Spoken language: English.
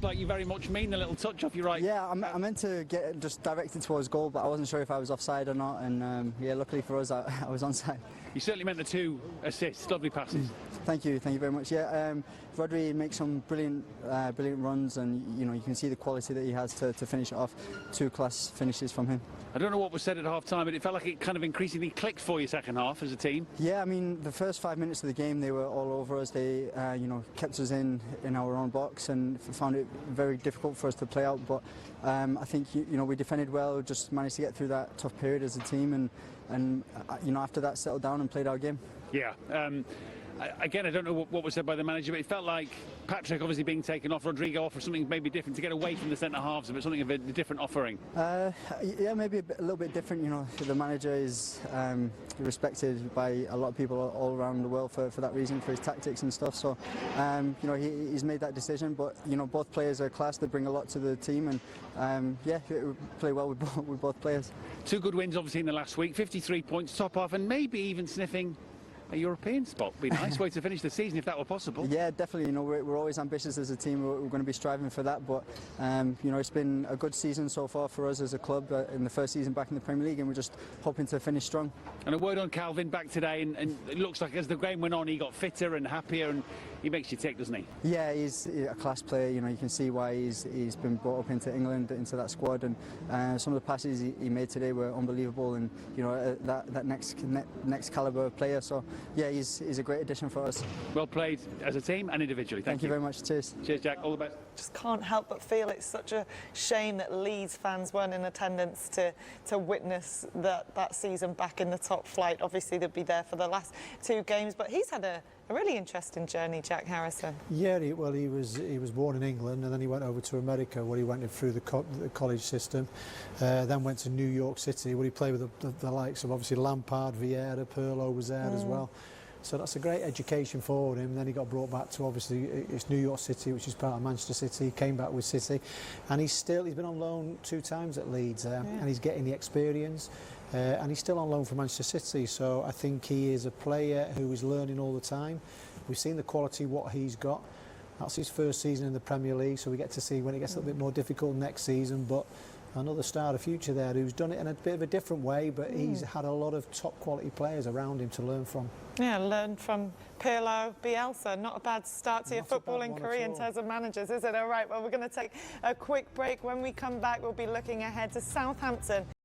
looked like you very much mean the little touch off your right. Yeah, I meant to get just directed towards goal, but I wasn't sure if I was offside or not. And yeah, luckily for us, I was onside. You certainly meant the 2 assists, lovely passes. Thank you very much. Yeah, Rodri makes some brilliant runs, and you can see the quality that he has to finish it off. 2 class finishes from him. I don't know what was said at half-time, but it felt like it kind of increasingly clicked for you second half as a team. Yeah, I mean, the first 5 minutes of the game, they were all over us. They, kept us in our own box and found it very difficult for us to play out. But I think, we defended well, just managed to get through that tough period as a team, and after that, settled down and played our game. Yeah. Again, I don't know what was said by the manager, but it felt like Patrick obviously being taken off, Rodrigo off for something maybe different, to get away from the centre-halves, but something of a different offering. Yeah, maybe a little bit different. The manager is respected by a lot of people all around the world for that reason, for his tactics and stuff. So, he's made that decision. But both players are class. They bring a lot to the team, and yeah, we play well with both players. 2 good wins, obviously, in the last week. 53 points, top half, and maybe even sniffing a European spot. Be a nice way to finish the season if that were possible. Yeah, definitely. We're always ambitious as a team. We're going to be striving for that. But it's been a good season so far for us as a club in the first season back in the Premier League, and we're just hoping to finish strong. And a word on Calvin back today, and it looks like as the game went on, he got fitter and happier, and he makes you tick, doesn't he? Yeah, he's a class player. You can see why he's been brought up into England, into that squad, and some of the passes he made today were unbelievable, and that next calibre of player. So yeah, he's a great addition for us. Well played as a team and individually. Thank you very much. Cheers. Cheers, Jack. All the best. Just can't help but feel it's such a shame that Leeds fans weren't in attendance to witness that season back in the top flight. Obviously, they'd be there for the last 2 games, but he's had a really interesting journey, Jack Harrison. Yeah, he was born in England, and then he went over to America, where he went through the college system, then went to New York City, where he played with the likes of obviously Lampard, Vieira, Pirlo was there as well. So that's a great education for him. Then he got brought back to obviously it's New York City, which is part of Manchester City. He came back with City, and he's been on loan 2 times at Leeds, and he's getting the experience. And he's still on loan from Manchester City, so I think he is a player who is learning all the time. We've seen the quality what he's got. That's his first season in the Premier League, so we get to see when it gets a little bit more difficult next season. But another star of the future there who's done it in a bit of a different way, but he's had a lot of top quality players around him to learn from. Yeah, learn from Pirlo, Bielsa. Not a bad start to your footballing career in terms of managers, is it? All right, well, we're going to take a quick break. When we come back, we'll be looking ahead to Southampton.